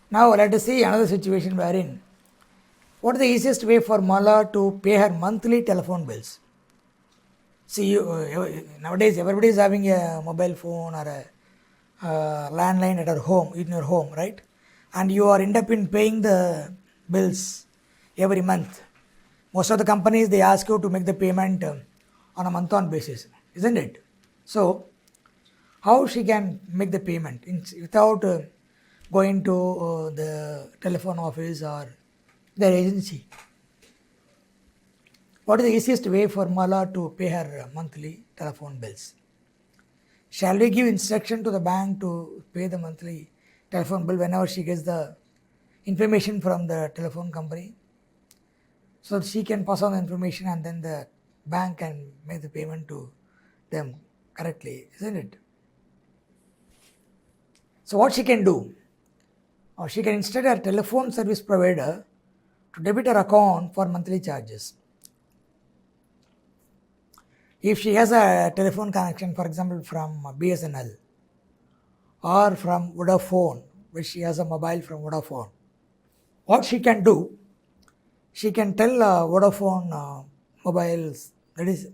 Now let us see another situation wherein what is the easiest way for Mala to pay her monthly telephone bills? See, nowadays everybody is having a mobile phone or a landline at her home, in your home, right? And you are end up in paying the bills every month. Most of the companies they ask you to make the payment on a month-on basis, isn't it? So, how she can make the payment without going to the telephone office or their agency? What is the easiest way for Mala to pay her monthly telephone bills? Shall we give instruction to the bank to pay the monthly telephone bill whenever she gets the information from the telephone company? So she can pass on the information and then the bank can make the payment to them correctly, isn't it? So what she can do? Or she can instruct her telephone service provider to debit her account for monthly charges. If she has a telephone connection, for example, from BSNL or from Vodafone, which she has a mobile from Vodafone, what she can do, she can tell Vodafone mobiles, that is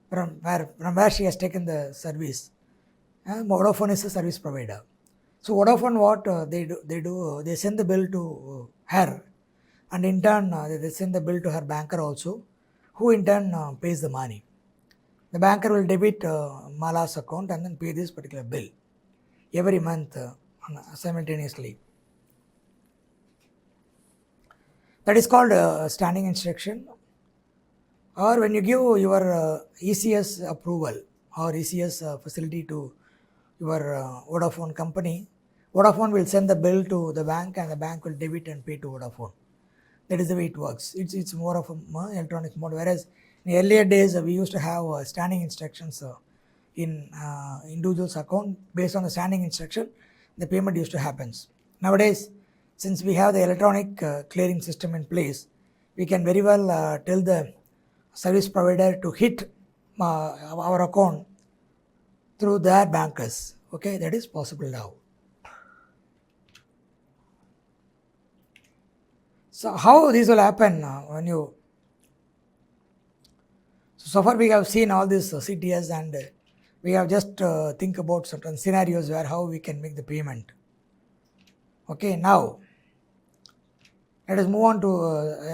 from where she has taken the service. Vodafone is a service provider. So Vodafone, what they send the bill to her, and in turn they send the bill to her banker also, who in turn pays the money. The banker will debit Mala's account and then pay this particular bill every month simultaneously. That is called standing instruction. Or when you give your ECS approval or ECS facility to your Vodafone company, Vodafone will send the bill to the bank and the bank will debit and pay to Vodafone. That is the way it works. It's more of a electronic mode. Whereas in earlier days we used to have standing instructions in individual's account. Based on the standing instruction, the payment used to happen. Nowadays, since we have the electronic clearing system in place, we can very well tell the service provider to hit our account through their bankers. Okay, that is possible now. So how this will happen when you? So far we have seen all these CTS and we have just think about certain scenarios where how we can make the payment. Okay, now let us move on to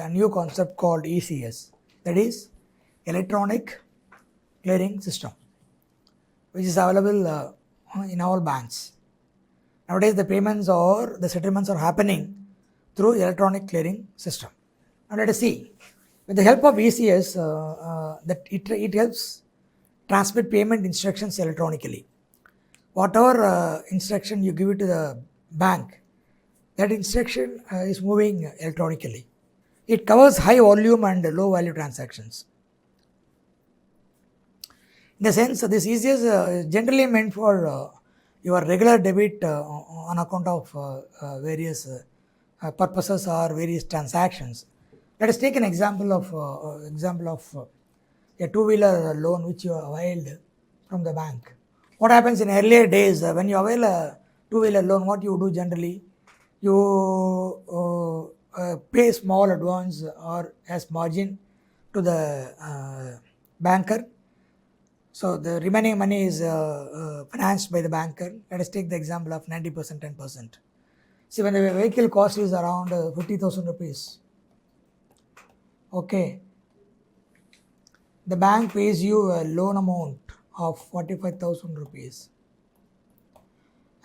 a new concept called ECS, that is electronic clearing system, which is available in all banks. Nowadays the payments or the settlements are happening through electronic clearing system. Now let us see, with the help of ECS, that it helps transmit payment instructions electronically. Whatever instruction you give it to the bank, that instruction is moving electronically. It covers high volume and low value transactions. In the sense, this ECS is generally meant for your regular debit on account of various purposes or various transactions. Let us take an example of a two-wheeler loan which you availed from the bank. What happens in earlier days when you avail a two-wheeler loan? What you do generally, you pay small advance or as margin to the banker. So the remaining money is financed by the banker. Let us take the example of 90%, 10%. See, when the vehicle cost is around 50,000 rupees, okay, the bank pays you a loan amount of 45,000 rupees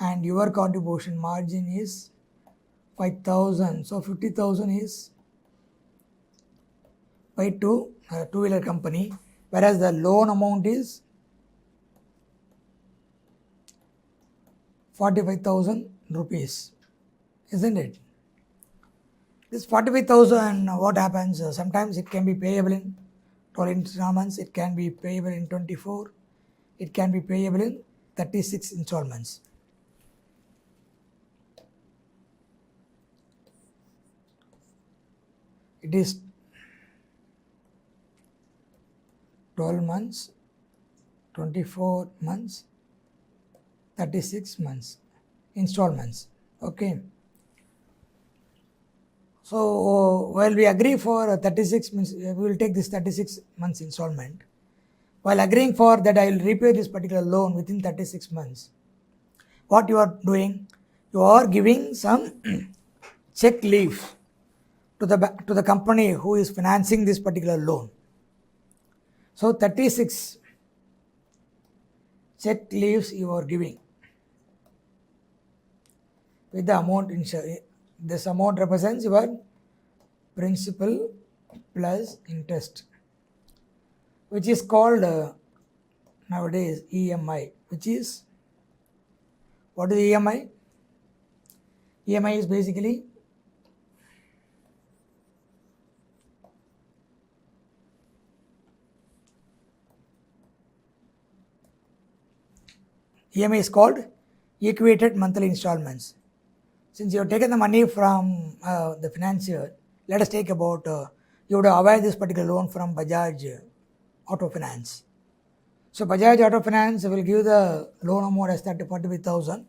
and your contribution margin is 5,000. So 50,000 is paid to a two-wheeler company, whereas the loan amount is 45,000 rupees, isn't it? This 45,000, what happens? Sometimes it can be payable in 12 installments, it can be payable in 24, it can be payable in 36 installments. It is 12 months, 24 months, 36 months installments. Okay. So while we agree for 36 means we will take this 36 months installment. While agreeing for that I will repay this particular loan within 36 months. What you are doing? You are giving some check leave to the company who is financing this particular loan. So 36 check leaves you are giving with the amount this amount represents your principal plus interest, which is called nowadays EMI, which is what is EMI? EMI is basically EMI is called equated monthly installments. Since you have taken the money from the financier, let us take about you would have availed this particular loan from Bajaj Auto Finance. So Bajaj Auto Finance will give the loan amount as 45,000.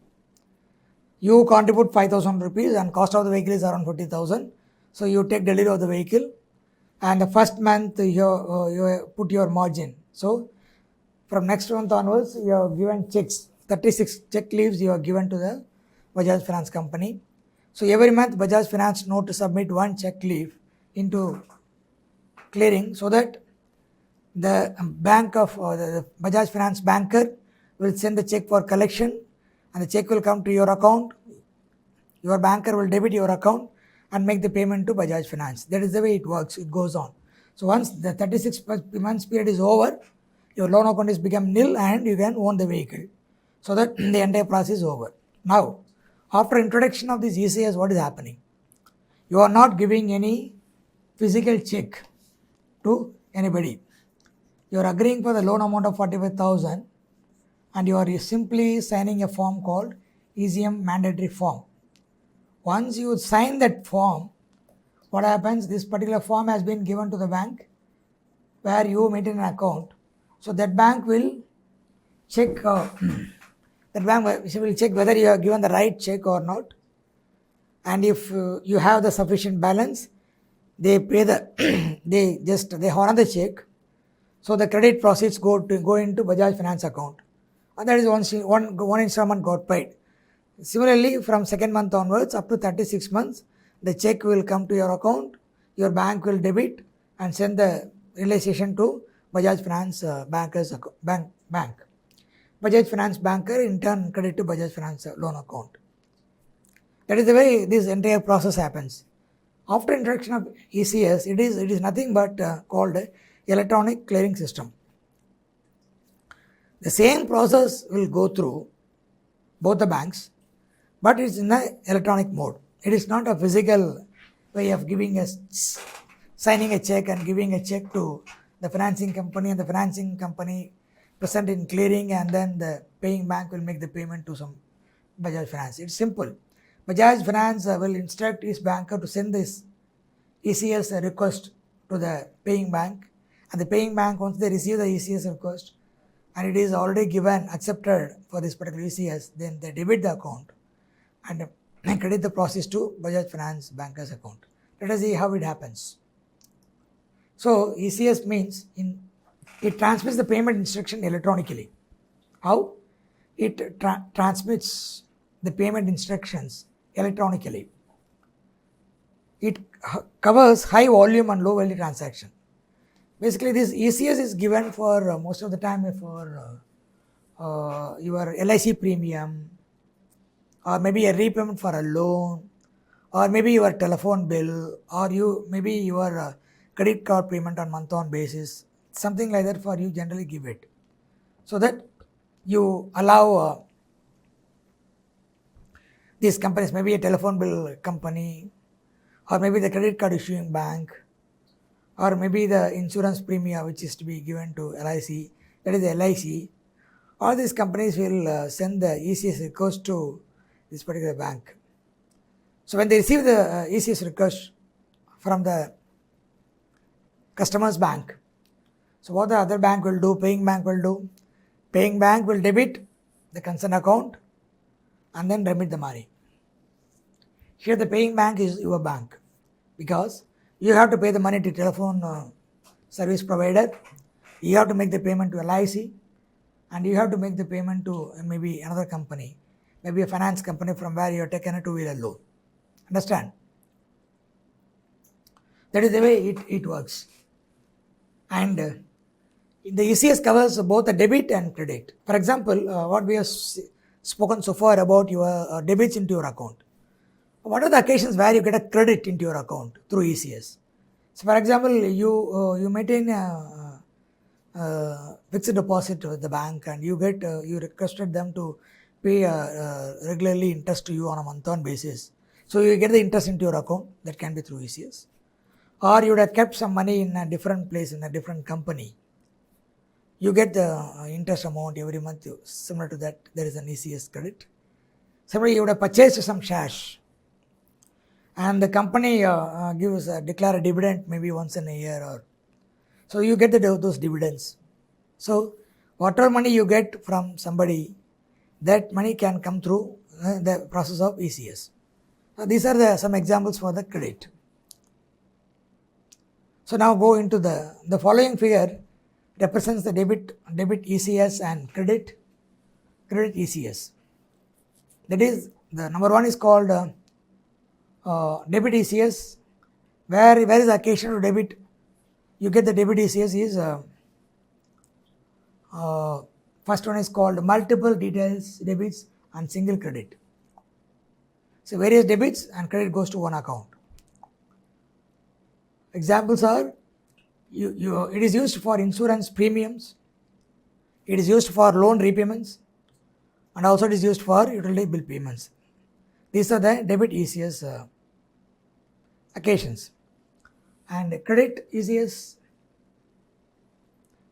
You contribute 5,000 rupees and cost of the vehicle is around 40,000. So you take delivery of the vehicle and the first month you put your margin. So from next month onwards you have given checks, 36 check leaves you have given to the Bajaj Finance company. So every month Bajaj Finance note to submit one check leave into clearing so that the bank of the Bajaj Finance banker will send the check for collection and the check will come to your account. Your banker will debit your account and make the payment to Bajaj Finance. That is the way it works, it goes on. So once the 36 months period is over, your loan account is become nil and you can own the vehicle. So that the entire process is over. Now, after introduction of this ECS, what is happening? You are not giving any physical check to anybody. You are agreeing for the loan amount of 45,000 and you are simply signing a form called ECM mandatory form. Once you sign that form, what happens? This particular form has been given to the bank where you maintain an account. So that bank will check that bank will check whether you have given the right check or not, and if you have the sufficient balance, they pay the they honor the check. So the credit proceeds go into Bajaj Finance account, and that is one installment got paid. Similarly, from second month onwards up to 36 months, the check will come to your account. Your bank will debit and send the realization to Bajaj Finance bankers bank. Bajaj Finance banker in turn credit to Bajaj Finance loan account. That is the way this entire process happens. After introduction of ECS, it is nothing but called electronic clearing system. The same process will go through both the banks, but it's in the electronic mode. It is not a physical way of signing a check and giving a check to the financing company, and the financing company present in clearing, and then the paying bank will make the payment to some Bajaj Finance. It's simple. Bajaj Finance will instruct its banker to send this ECS request to the paying bank, and the paying bank, once they receive the ECS request and it is already given accepted for this particular ECS, then they debit the account and credit the process to Bajaj Finance banker's account. Let us see how it happens. So ECS means it transmits the payment instruction electronically. How? It transmits the payment instructions electronically. It covers high volume and low value transaction. Basically, this ECS is given for most of the time for your LIC premium, or maybe a repayment for a loan, or maybe your telephone bill, or maybe your credit card payment on month-on basis. Something like that for you generally give it, so that you allow these companies, maybe a telephone bill company, or maybe the credit card issuing bank, or maybe the insurance premium which is to be given to LIC, that is the LIC. All these companies will send the ECS request to this particular bank. So when they receive the ECS request from the customer's bank, so what the other bank will do, paying bank will do, paying bank will debit the concerned account and then remit the money. Here the paying bank is your bank. because you have to pay the money to telephone service provider, you have to make the payment to LIC, and you have to make the payment to maybe another company, maybe a finance company from where you have taken a two-wheeler loan. Understand? That is the way it works. And the ECS covers both the debit and credit. For example, what we have spoken so far about your debits into your account. What are the occasions where you get a credit into your account through ECS? So, for example, you maintain a fixed deposit with the bank, and you requested them to pay regularly interest to you on a month-on basis. So you get the interest into your account. That can be through ECS. Or you would have kept some money in a different place in a different company. You get the interest amount every month. Similar to that, there is an ECS credit. Similarly, you would have purchased some shares, and the company declare a dividend maybe once in a year, or so you get those dividends. So whatever money you get from somebody, that money can come through the process of ECS. So these are some examples for the credit. So now go into the following figure represents the debit ECS and credit ECS. That is, the number one is called debit ECS. Where is the occasion to debit? You get the debit ECS is first one is called multiple details debits and single credit. So various debits and credit goes to one account. Examples are, it is used for insurance premiums, it is used for loan repayments, and also it is used for utility bill payments. These are the debit ECS occasions. And credit ECS,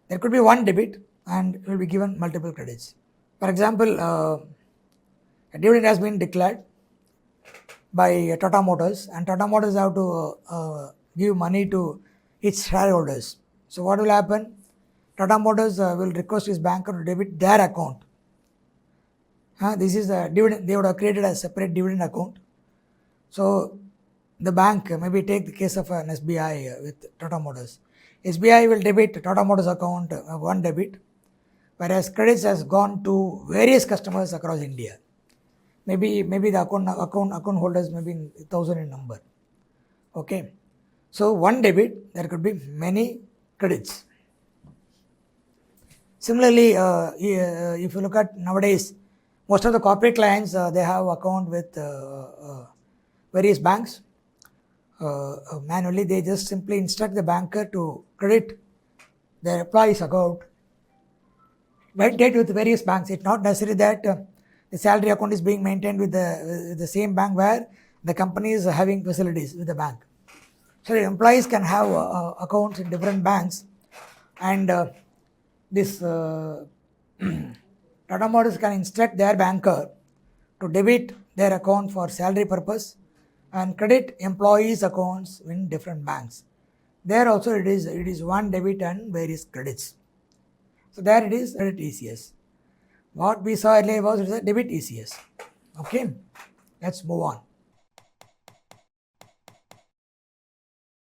there could be one debit and it will be given multiple credits. For example, a dividend has been declared by Tata Motors, and Tata Motors have to give money to its shareholders. So what will happen? Tata Motors will request his banker to debit their account. This is a dividend. They would have created a separate dividend account. So the bank, maybe take the case of an SBI with Tata Motors. SBI will debit Tata Motors account one debit, whereas credits has gone to various customers across India. Maybe the account holders maybe 1,000 in number. Okay. So one debit, there could be many credits. Similarly, if you look at nowadays, most of the corporate clients, they have account with various banks. Manually, they just simply instruct the banker to credit their employee's account, maintained with various banks. It's not necessary that the salary account is being maintained with the same bank where the company is having facilities with the bank. So the employees can have accounts in different banks, and this Tata Motors can instruct their banker to debit their account for salary purpose and credit employees' accounts in different banks. There also it is one debit and various credits. So there it is credit ECS. What we saw earlier was a debit ECS. Okay, let's move on.